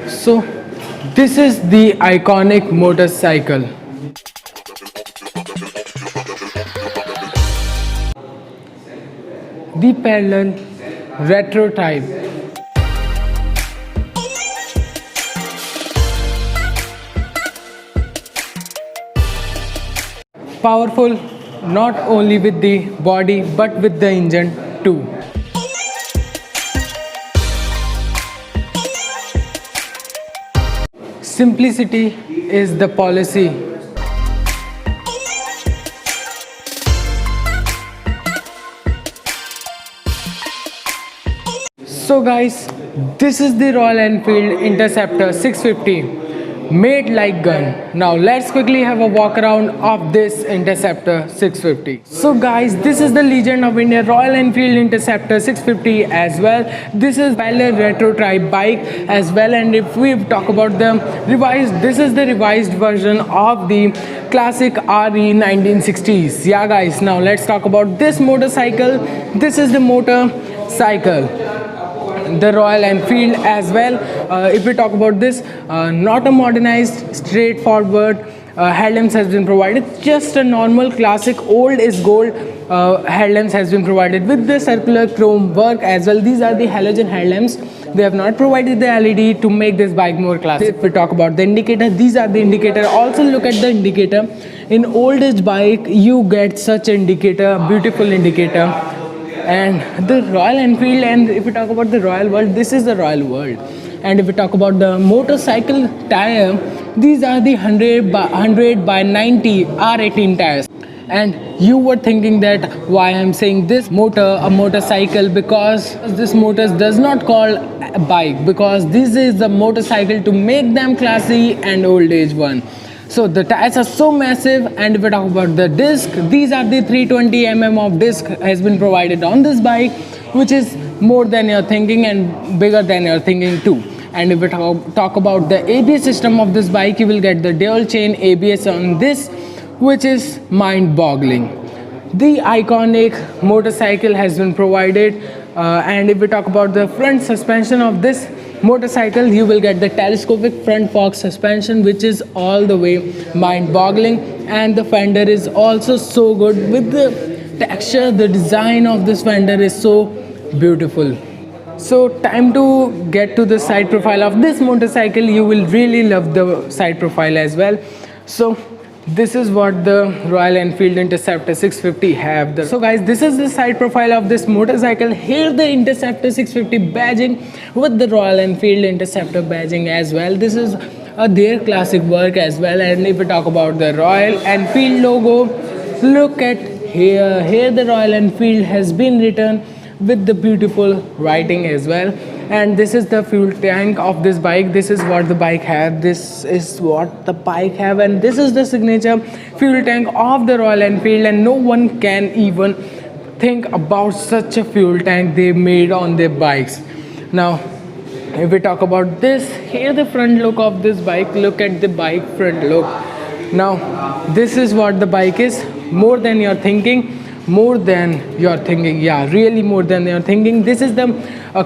So this is the iconic motorcycle. The parallel retro type. Powerful not only with the body but with the engine too. Simplicity is the policy. So guys, this is the Royal Enfield Interceptor 650 made like gun. Now let's quickly have a walk around of this Interceptor 650. So guys, this is the legend of India, Royal Enfield Interceptor 650 as well. This is parallel retro type bike as well, and if we talk about the revised, this is the revised version of the classic RE 1960s. Yeah guys, now let's talk about this motorcycle. This is the motorcycle, the Royal Enfield as well. If we talk about this, not a modernized, straightforward headlamps has been provided. Just a normal classic old is gold headlamps has been provided with the circular chrome work as well. These are the halogen headlamps. They have not provided the LED to make this bike more classic. If we talk about the indicator, these are the indicator. Also look at the indicator. In old age bike you get such indicator, beautiful indicator. And the Royal Enfield, and if we talk about the Royal World, this is the Royal World. And if we talk about the motorcycle tire, these are the 100 by 90 R18 tires. And you were thinking that why I'm saying this a motorcycle, because this motor does not call a bike, because this is the motorcycle to make them classy and old age one. So the tires are so massive. And if we talk about the disc, these are the 320 of disc has been provided on this bike, which is more than you're thinking and bigger than you're thinking too. And if we talk about the ABS system of this bike, you will get the dual chain ABS on this, which is mind-boggling. The iconic motorcycle has been provided. And if we talk about the front suspension of this motorcycle, you will get the telescopic front fork suspension, which is all the way mind-boggling. And the fender is also so good with the texture. The design of this fender is so beautiful. So time to get to the side profile of this motorcycle. You will really love the side profile as well. So this is what the Royal Enfield Interceptor 650 have. So guys, this is the side profile of this motorcycle. Here the Interceptor 650 badging with the Royal Enfield Interceptor badging as well. This is their classic work as well. And if we talk about the Royal Enfield logo, look at here. Here the Royal Enfield has been written with the beautiful writing as well. And this is the fuel tank of this bike. This is what the bike have. This is what the bike have, and this is the signature fuel tank of the Royal Enfield. And no one can even think about such a fuel tank they made on their bikes. Now if we talk about this, here the front look of this bike. Look at the bike front look. Now this is what the bike is. More than you're thinking. More than you're thinking. Yeah, really more than you're thinking. This is the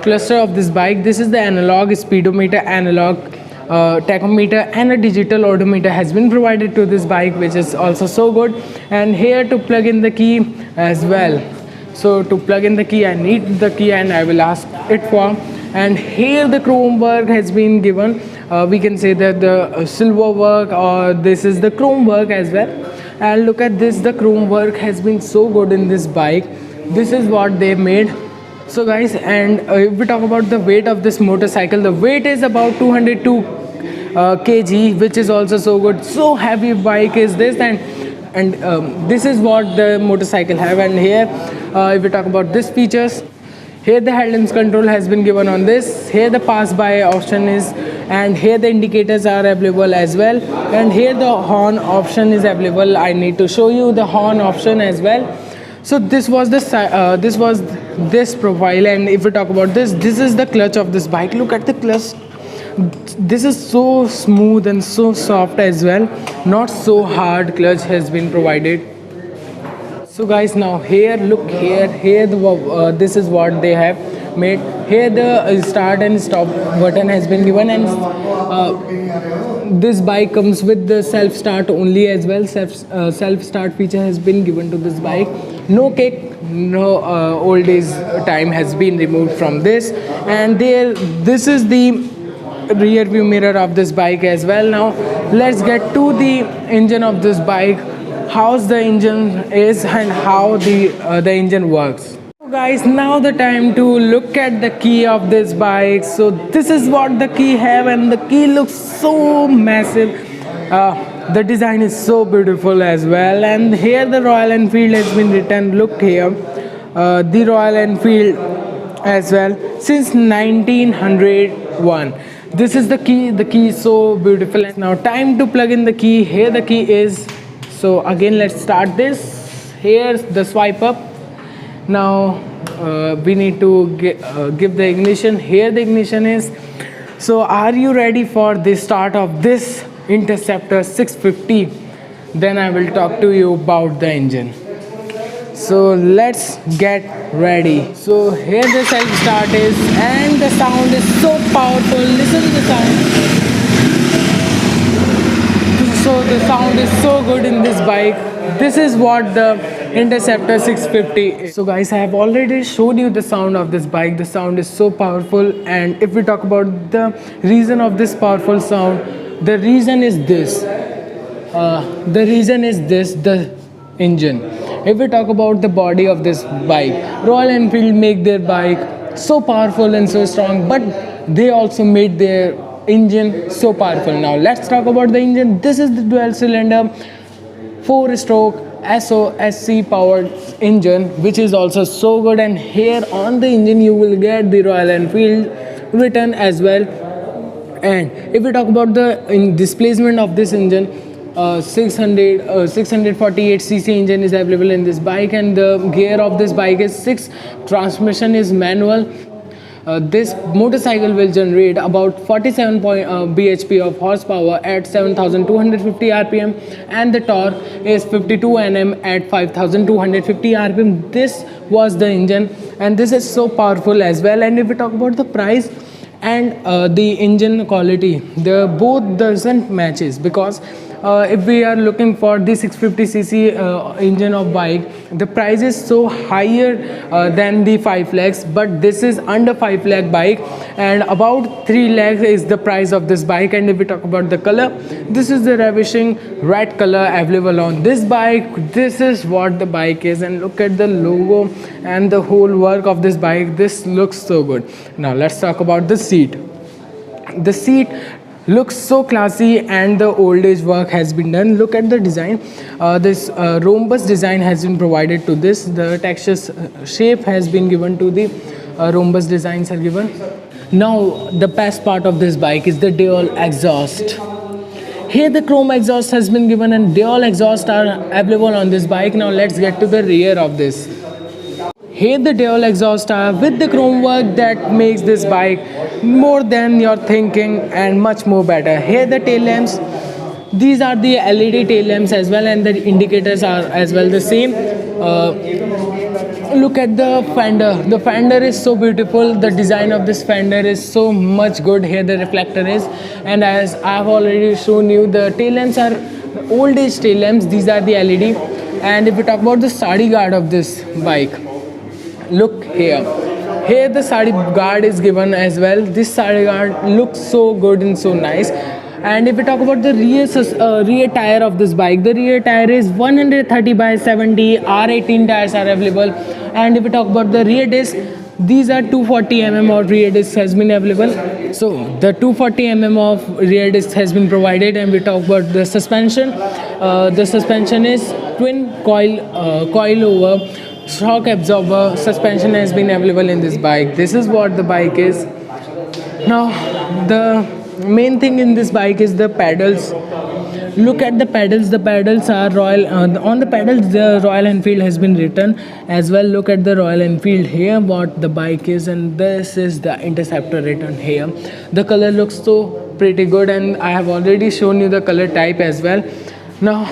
cluster of this bike. This is the analog speedometer, analog tachometer, and a digital odometer has been provided to this bike, which is also so good. And here to plug in the key as well. So to plug in the key, I need the key and I will ask it for. And here the chrome work has been given. We can say that the silver work, or this is the chrome work as well. And look at this, the chrome work has been so good in this bike. This is what they made. So guys, and if we talk about the weight of this motorcycle, the weight is about 202 kg, which is also so good. So heavy bike is this. And this is what the motorcycle have. And here if we talk about this features, here the headlamps control has been given on this. Here the pass by option is, and here the indicators are available as well. And here the horn option is available. I need to show you the horn option as well. So this was this profile. And if we talk about this is the clutch of this bike. Look at the clutch. This is so smooth and so soft as well. Not so hard clutch has been provided. So guys, now here look here the this is what they have made. Here the start and stop button has been given, and this bike comes with the self start only as well. Self start feature has been given to this bike. No kick, no old days time has been removed from this. And this is the rear view mirror of this bike as well. Now let's get to the engine of this bike, how's the engine is and how the engine works. So guys, now the time to look at the key of this bike. So this is what the key have, and the key looks so massive. The design is so beautiful as well, and here the Royal Enfield has been written. Look here, the Royal Enfield as well since 1901. This is the key. The key is so beautiful. Now time to plug in the key. Here the key is. So again, let's start this. Here's the swipe up. Now we need to give the ignition. Here the ignition is. So are you ready for the start of this Interceptor 650? Then I will talk to you about the engine. So let's get ready. So here the self start is, and the sound is so powerful. Listen to the sound. So the sound is so good in this bike. This is what the Interceptor 650 is. So guys, I have already showed you the sound of this bike. The sound is so powerful, and if we talk about the reason of this powerful sound, the reason is this. The engine. If we talk about the body of this bike, Royal Enfield make their bike so powerful and so strong, but they also made their engine so powerful. Now let's talk about the engine. This is the dual cylinder 4-stroke SOSC powered engine, which is also so good. And here on the engine you will get the Royal Enfield written as well. And if we talk about the displacement of this engine, 648cc engine is available in this bike, and the gear of this bike is 6. Transmission is manual. This motorcycle will generate about 47 bhp of horsepower at 7250 rpm, and the torque is 52 Nm at 5250 rpm. This was the engine, and this is so powerful as well. And if we talk about the price and the engine quality, the both doesn't matches, because if we are looking for the 650cc engine of bike, the price is so higher than the 5 lakhs, but this is under 5 lakh bike, and about 3 lakhs is the price of this bike. And if we talk about the color, this is the ravishing red color available on this bike. This is what the bike is, and look at the logo and the whole work of this bike. This looks so good. Now let's talk about the seat. The seat looks so classy, and the old age work has been done. Look at the design. This rhombus design has been provided to this. The texture shape has been given to the rhombus designs are given. Now the best part of this bike is the dual exhaust. Here the chrome exhaust has been given, and dual exhaust are available on this bike. Now let's get to the rear of this. Here the dual exhaust are with the chrome work that makes this bike more than your thinking and much more better. Here the tail lamps, these are the LED tail lamps as well, and the indicators are as well the same. Look at the fender. The fender is so beautiful. The design of this fender is so much good. Here the reflector is, and as I have already shown you, the tail lamps are old age tail lamps. These are the LED. And if we talk about the sadi guard of this bike, look here. Here the sadi guard is given as well. This sadi guard looks so good and so nice. And if we talk about the rear tire of this bike, the rear tire is 130/70. R18 tires are available. And if we talk about the rear disc, these are 240 mm of rear disc has been available. So the 240 mm of rear disc has been provided. And we talk about the suspension. The suspension is twin coil over shock absorber suspension has been available in this bike. This is what the bike is. Now the main thing in this bike is the pedals. Look at the pedals. The pedals are Royal. On the pedals the Royal Enfield has been written as well. Look at the Royal Enfield here, what the bike is, and this is the Interceptor written here. The color looks so pretty good, and I have already shown you the color type as well. Now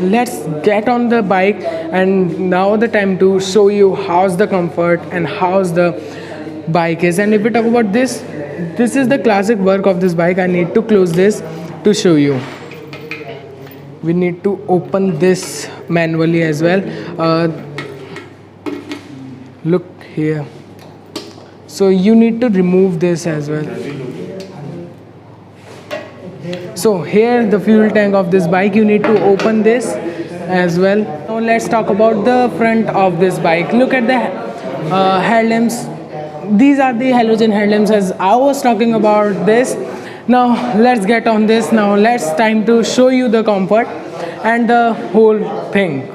let's get on the bike, and now the time to show you how's the comfort and how's the bike is. And if we talk about this is the classic work of this bike. I need to close this to show you. We need to open this manually as well. Look here. So you need to remove this as well. So here the fuel tank of this bike, you need to open this as well. Now let's talk about the front of this bike. Look at the headlamps. These are the halogen headlamps, as I was talking about this. Now let's get on this. Now let's time to show you the comfort and the whole thing.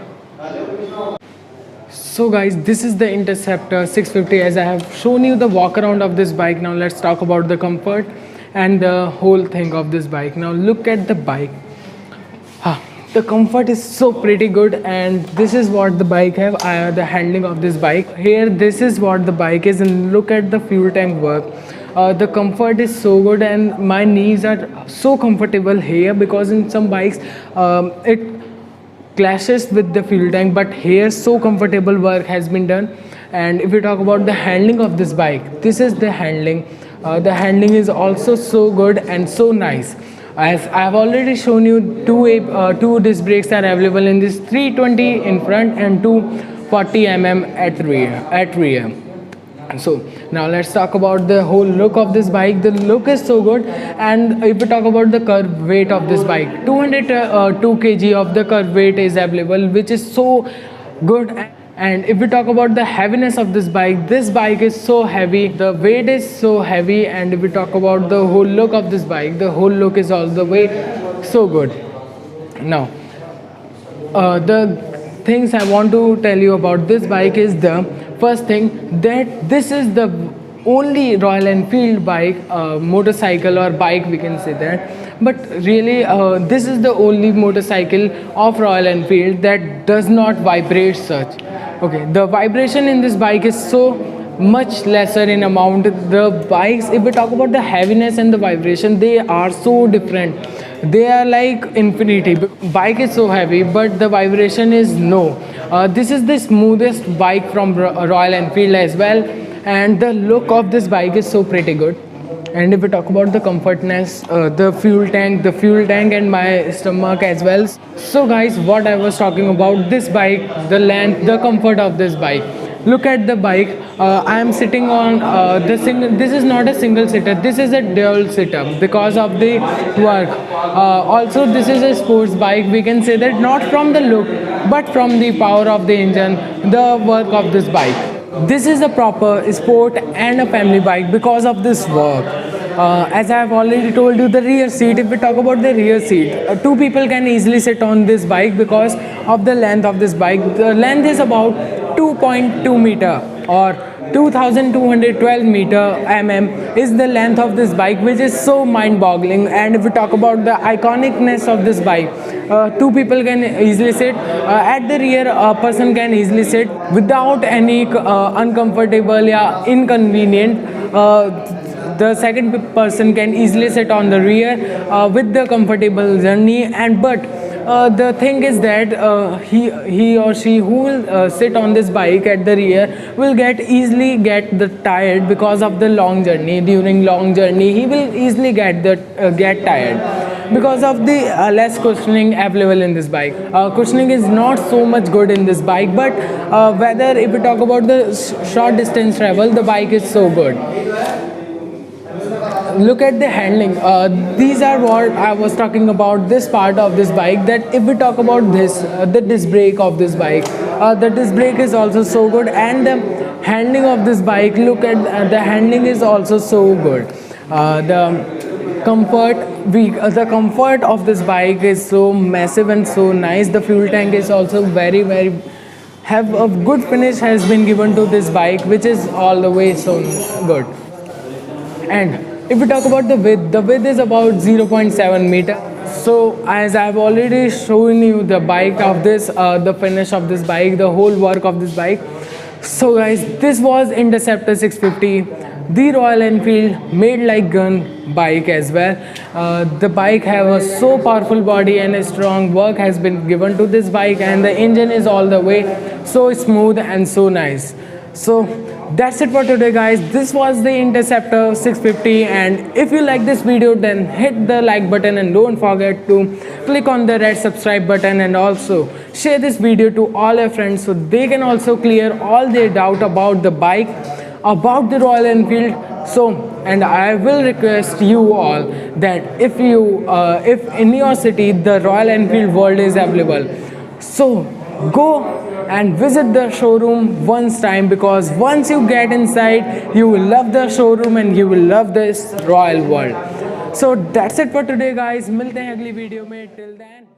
So guys, this is the Interceptor 650, as I have shown you the walk around of this bike. Now let's talk about the comfort and the whole thing of this bike. Now look at the bike. The comfort is so pretty good, and this is what the bike have. The handling of this bike here, this is what the bike is, and look at the fuel tank work. The comfort is so good, and my knees are so comfortable here, because in some bikes it clashes with the fuel tank, but here so comfortable work has been done. And if we talk about the handling of this bike, this is the handling. The handling is also so good and so nice. As I have already shown you, two disc brakes are available in this, 320 in front and 240 mm at rear. So now let's talk about the whole look of this bike. The look is so good, and if we talk about the curb weight of this bike, 202 kg of the curb weight is available, which is so good. And if we talk about the heaviness of this bike is so heavy, the weight is so heavy. And if we talk about the whole look of this bike, the whole look is all the way so good. Now the things I want to tell you about this bike is, the first thing, that this is the only Royal Enfield bike, motorcycle or bike, we can say that, but really this is the only motorcycle of Royal Enfield that does not vibrate such. Okay, the vibration in this bike is so much lesser in amount. The bikes, if we talk about the heaviness and the vibration, they are so different. They are like infinity. Bike is so heavy, but the vibration is no. This is the smoothest bike from Royal Enfield as well, and the look of this bike is so pretty good. And if we talk about the comfortness, the fuel tank and my stomach as well. So guys, what I was talking about, this bike, the length, the comfort of this bike. Look at the bike. I am sitting on the single. This is not a single seater. This is a dual seater because of the work. Also, this is a sports bike. We can say that, not from the look, but from the power of the engine, the work of this bike. This is a proper sport and a family bike because of this work. As I have already told you, the rear seat, if we talk about the rear seat, two people can easily sit on this bike because of the length of this bike. The length is about 2.2 meter or 2212 mm is the length of this bike, which is so mind-boggling. And if we talk about the iconicness of this bike, two people can easily sit. At the rear, a person can easily sit without any uncomfortable or inconvenient. The second person can easily sit on the rear with the comfortable journey. And but the thing is that he or she who will sit on this bike at the rear will easily get tired because of the long journey. During long journey, he will easily get tired because of the less cushioning available in this bike. Cushioning is not so much good in this bike, but whether if we talk about the short distance travel, the bike is so good. Look at the handling. These are what I was talking about, this part of this bike, that if we talk about this, the disc brake of this bike, the disc brake is also so good, and the handling of this bike, look at the handling is also so good. The comfort of this bike is so massive and so nice. The fuel tank is also very have a good finish has been given to this bike, which is all the way so good. And if we talk about the width is about 0.7 meter. So as I've already shown you the bike of this, the finish of this bike, the whole work of this bike. So guys, this was Interceptor 650, the Royal Enfield made like gun bike as well. The bike have a so powerful body and a strong work has been given to this bike, and the engine is all the way so smooth and so nice. So that's it for today, guys. This was the Interceptor 650, and if you like this video, then hit the like button and don't forget to click on the red subscribe button, and also share this video to all your friends so they can also clear all their doubt about the bike, about the Royal Enfield. So, and I will request you all that if in your city the Royal Enfield World is available, so go and visit the showroom once time, because once you get inside you will love the showroom and you will love this Royal World. So that's it for today, guys. मिलते हैं अगली video में. Till then.